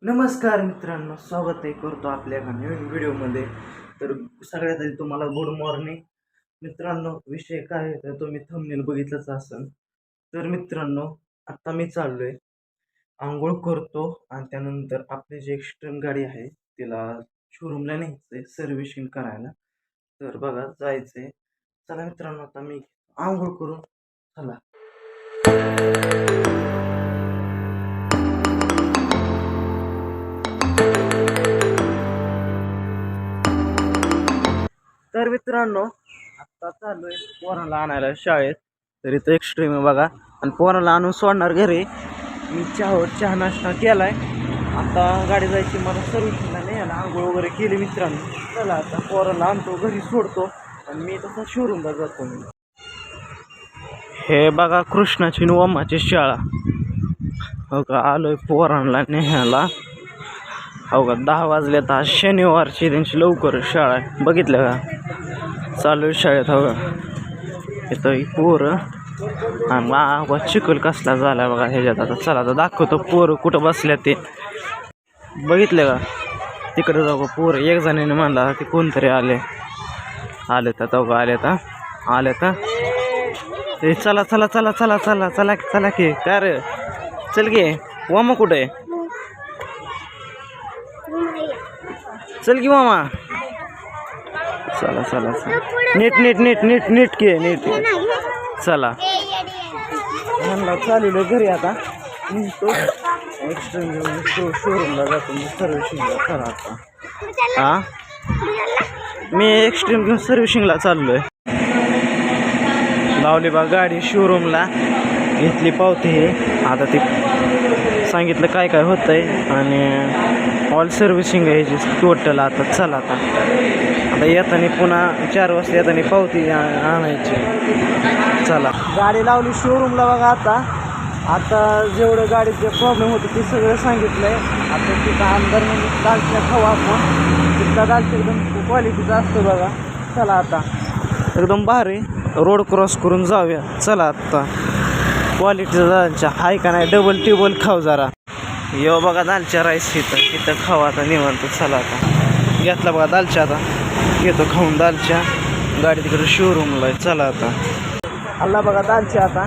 नमस्कार मित्रांनो, स्वागत आहे करतो आपल्या एका नवीन व्हिडिओमध्ये. तर सगळ्यात आधी तुम्हाला गुड मॉर्निंग मित्रांनो. विषय काय आहे तर तुम्ही थंबनेल बघितलंच असेल. तर मित्रांनो, आत्ता मी चाललोय, आंघोळ करतो आणि त्यानंतर आपली जी एक्स्ट्रीम गाडी आहे तिला शोरूमला न्यायचंय सर्व्हिसिंग करायला. तर बघा जायचंय. चला मित्रांनो, आता मी आंघोळ करून चला. तर मित्रांनो, आत्ता चाललोय पोराला आणायला शाळेत. तर इथं एक्स्ट्रीम आहे बघा, आणि पोराला आणून सोडणार घरी. मी चहा नाश्ता केलाय. आता गाडी जायची मला सर्व्हिसिंगला न्यायला. आंघोळ वगैरे केली मित्रांनो. चला आता पोराला आणतो, घरी सोडतो आणि मी तसा शोरूमला जातो. मी हे बघा कृष्णाची नवमाची शाळा. हो का, आलोय पोरांना न्यायला. हो का, 10 वाजले. तर आज शनिवारची त्यांची लवकर शाळा आहे, बघितलं का. चालू शाळेत. हो का, इथं पोरं आणि चिखल कसला झाला बघा ह्याच्यात. आता चला आता दाखवतो पोरं कुठं बसल्या ते, बघितले का. तिकडे जाऊ का पोरं. एक जणाने म्हणला ते कोणतरी आले तर हो का, आले तर ते चला चला चला चला चला चला चला की. काय रे, चल की. वामा कुठे आहे, चल की मामा. चला चला चला, नीट नीट नीट नीट नीट की नीट. चला म्हणला चालू घरी. आता एक्स्ट्रीम शोरूमला जातो मी सर्व्हिसिंगला. चला आता मी एक्स्ट्रीम घेऊन सर्व्हिसिंगला चाललोय. लावली बा गाडी शोरूमला, घेतली पावती. हे आता ते सांगितलं काय काय होतंय आणि ऑल सर्व्हिसिंग आहे ह्याची टोटल. आता चला आता येताना पुन्हा 4 वाजता येताना पावती आणायची. चला गाडी लावली शोरूमला बघा. आता जेवढं गाडीचे प्रॉब्लेम होते ते सगळं सांगितलंय. आता तिथं अंदर म्हणजे दालच्या खाऊ आपण. तिथला दालच्या एकदम क्वालिटीचा असतो बघा. चला आता एकदम भारी रोड क्रॉस करून जाऊया. चला आता क्वालिटीचा दालच्या हाय का नाही, डबल टेबल खाऊ जरा. येऊ बघा दालच्या राईस इथं खाऊ आता निवांत. चला आता घेतला बघा दालच्या. आता घेतो खाऊन दालच्या. गाडी तिकडे शोरूमला आहे. चला आता खाल्ला बघा दालच्या. आता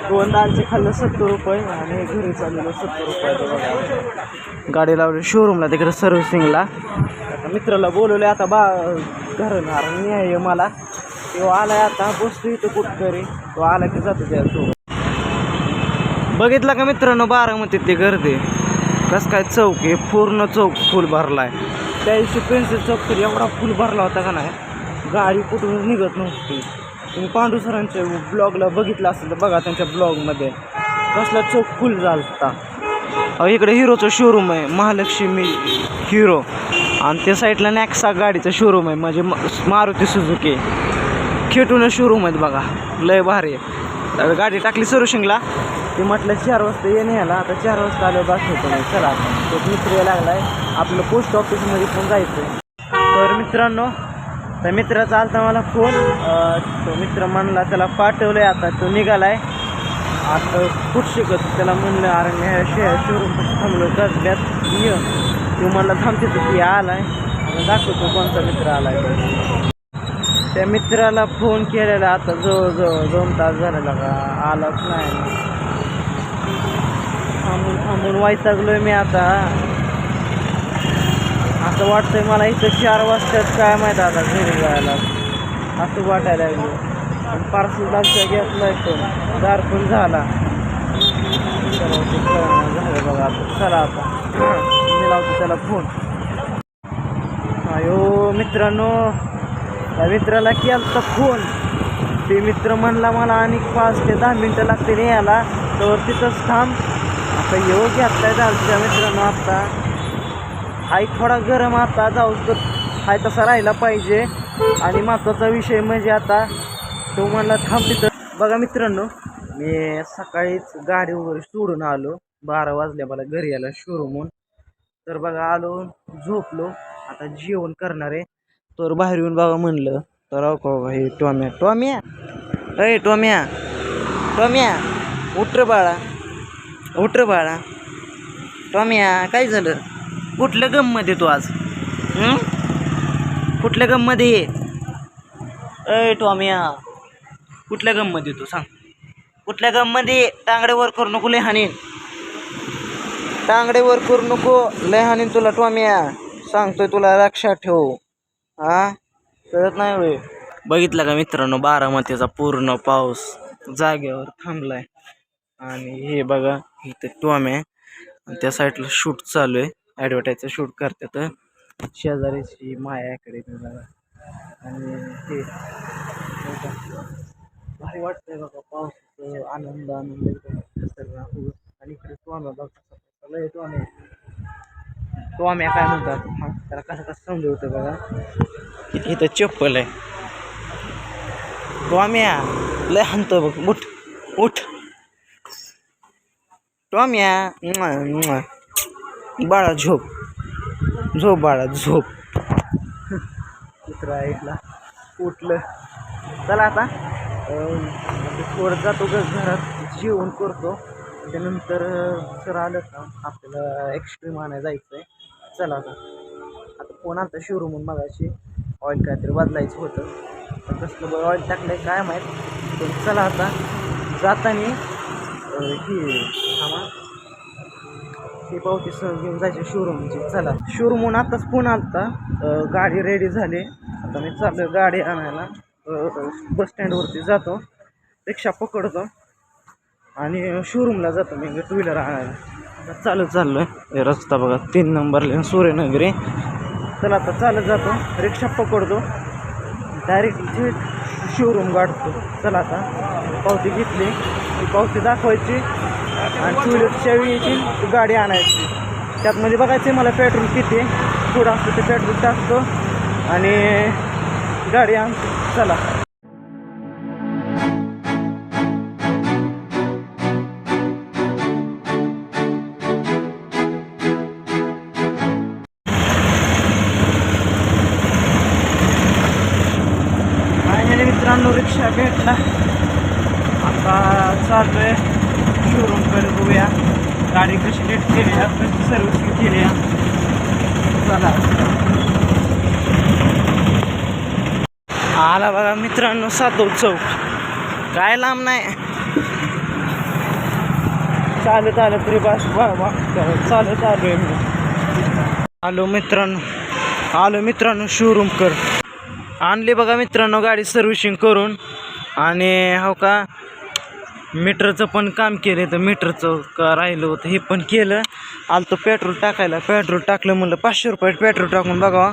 2 दालचे खाल्लं 70 रुपये आणि घरी चाललेलं 70 रुपये बघा. गाडी लावली शोरूमला तिकडे सर्व्हिसिंगला. आता मित्राला बोलवले आता घरणार नाही मला. तो आलाय आता, बसतो इथं कुठतरी. तो आला की जातो त्यासोबत. बघितलं का मित्रांनो, बारामतीतली गर्दी कसं काय. चौक आहे, पूर्ण चौक फुल भरला आहे. त्या दिवशी पेन्सिल चौक तर एवढा फुल भरला होता का नाही, गाडी कुठून निघत नव्हती. तुम्ही पांडू सरांच्या ब्लॉगला बघितलं असेल तर बघा, त्यांच्या ब्लॉगमध्ये कसला चौक फुल झाला. इकडे हिरोचं शोरूम आहे, महालक्ष्मी हिरो. आणि त्या साईडला नॅक्सा गाडीचं शोरूम आहे, म्हणजे मारुती सुझुकी खेटून शोरूम आहेत बघा. लय भारी आहे. गाडी टाकली सर्व्हिसिंगला. ते म्हटलं 4 वाजता ये न्यायला. आता 4 वाजता आलो दाखवतो मी. चला तो मित्र लागला आहे, आपलं पोस्ट ऑफिसमध्ये पण जायचं आहे. तर मित्रांनो, त्या मित्राचा आलता मला फोन. तो मित्र म्हणला त्याला पाठवलं आहे. आता तो निघाला आहे. आता कुठं शिकत त्याला म्हणलं अरे शोरूम कसं थांबलो कसब्यात ये. तो म्हणला थांबते तर ती आला आहे. दाखवतो कोणता मित्र आला आहे. त्या मित्राला फोन केलेला आता जवळजवळ 2 तास झालेला का आलाच नाही. थांबून वैतागलोय मी आता. असं वाटतंय मला इथं 4 वाजताच काय माहीत आता घरी जायला असं वाटायला लागलं. आणि पार्सल दालच्या घेतलाय पण दार पण झाला. झालं बघा. आता चला आता मी लावतो त्याला फोन. अयो मित्रांनो, त्या मित्राला केला फोन. ते मित्र म्हणला मला आणि 5 ते 10 मिनटं लागते यायला, तर तिथंच थांब. आता येऊ घेतलाय दालच्या मित्रांनो. आता हाय थोडा गरम, आता जाऊ तर हाय तसा राहिला पाहिजे. आणि महत्त्वाचा विषय म्हणजे आता तो म्हणला थांब तिथं. बघा मित्रांनो, मी सकाळीच गाडी वगैरे सोडून आलो. 12 वाजल्या मला घरी यायला शोरूमहून. तर बघा आलो, झोपलो. आता जेवण करणार आहे. तर बाहेर येऊन बघा म्हणलं तर हे टॉम्या अय टॉम्या उठ रे बाळा, टॉमिया काय झालं? कुठल्या गममध्ये तू आज? कुठल्या गममध्ये ये? अय टॉमिया, कुठल्या गममध्ये तू सांग? कुठल्या गममध्ये? टांगडे वर करू नको, लय हानीन. टांगडे वर करू नको, लय हानीन तुला टॉमिया. सांगतोय तुला, लक्षात ठेव. हा, कळत नाही होय? बघितलं का मित्रांनो, बारामतीचा पूर्ण पाऊस जागेवर थांबलाय. आणि हे बघा इथे टॉम्या, त्या साईडला शूट चालू आहे. ॲडव्हर्टाईजचं शूट करतात. शेजारीची माया अकॅडमी बघा. आणि हे भारी वाटतंय बघा, पावसाचं आनंद आणि इकडे टॉम्या बघा. टॉम्या काय म्हणतात, हा त्याला कसं कसं समजवतं बघा. इथं चप्पल आहे. टॉम्या लय हाणतो बघ. उठ उठ टॉम्या. बाळा झोप झोप बाळा झोप. कुत्रा ऐकला, उठलं. चला आता थोडं जातो घरात, जेवण करतो. त्यानंतर सर आलं का आपल्याला एक्स्ट्रीम आणायला जायचं आहे. चला आता फोन आलता शोरूमहून मगाशी, ऑइल काहीतरी बदलायचं होतं. तर कसलं ऑइल टाकलं काय माहीत. पण चला आता जाताना ही पावती सह घेऊन जायचे शोरूमची. चला, शोरूमहून आताच फोन आलता, गाडी रेडी झाली. आता मी चाललो गाडी आणायला. बस स्टँडवरती जातो, रिक्षा पकडतो आणि शोरूमला जातो मी टू व्हीलर आणायला. चाललो आहे. रस्ता बघा 3 नंबर लेन सूर्यनगरी. चला आता चालत जातो, रिक्षा पकडतो, डायरेक्ट शोरूम गाठतो. चला आता पावती घेतली, ती पावती दाखवायची आणि टू व्हीलरची चावी यायची, गाडी आणायची. त्यातमध्ये बघायचं मला पेट्रोल किती थोडं असतं ते पेट्रोल टाकतो आणि गाडी आणतो. चला मित्रांनो, रिक्षा भेटला. आता चालू आहे शोरूमकडे. बघूया गाडी कशी लेट केली, कशी सर्व्हिसिंग केली. चला आला बघा मित्रांनो सातव चौक. काय लांब नाही, चालत आलं तरी बस बा. चालत आलो आहे मी. आलो मित्रांनो शोरूम कर. आणली बघा मित्रांनो गाडी सर्व्हिसिंग करून. आणि हो का मीटरचं पण काम केलं. तर मीटरचं का राहिलं होतं हे पण केलं. आलतो पेट्रोल टाकायला, पेट्रोल टाकलं. म्हणलं 500 रुपये पेट्रोल टाकून बघा.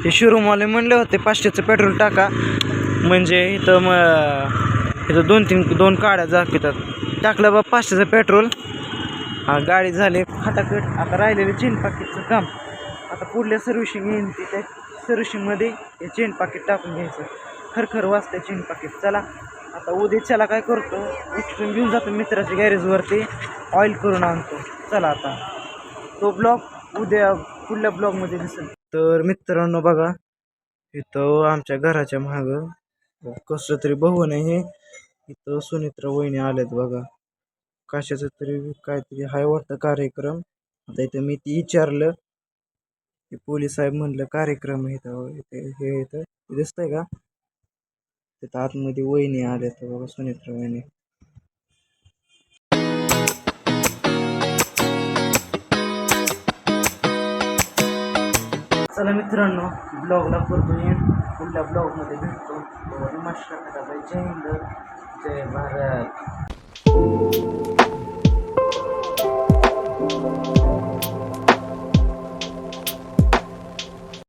ते शोरूमवाले म्हणले होते 500चं पेट्रोल टाका, म्हणजे इथं इथं 2 काड्या जातात. टाकलं बा 500चं पेट्रोल. गाडी झाली खटाखट. आता राहिलेलं चेन पाकिटचं काम. आता पुढल्या सर्व्हिसिंग येईन, त्या सर्व्हिसिंगमध्ये हे चेन पाकिट टाकून घ्यायचं. खरखर वाजतं चेन पाकिट. चला आता उद्याच्याला काय करतो, उठून घेऊन जातो मित्राच्या गॅरेजवरती, ऑइल करून आणतो. चला आता तो ब्लॉग उद्या पुढल्या ब्लॉगमध्ये दिसेल. तर मित्रांनो बघा, इथं आमच्या घराच्या मागं कसं तरी भवन आहे. इथं सुनित्रा वहिनी आल्यात बघा. कशाचं तरी काहीतरी हाय वाटतं कार्यक्रम. आता इथं मी ती विचारलं, पोलीस साहेब म्हणलं कार्यक्रम इथं हे इथं दिसतंय का, तिथं आतमध्ये वहिनी आल्या तर बघा, सुनित्रा वहिनी. चला मित्रांनो, ब्लॉगला करतो येईल. पुढल्या ब्लॉगमध्ये भेटतो. नमस्कार, जय हिंद, जय भारत.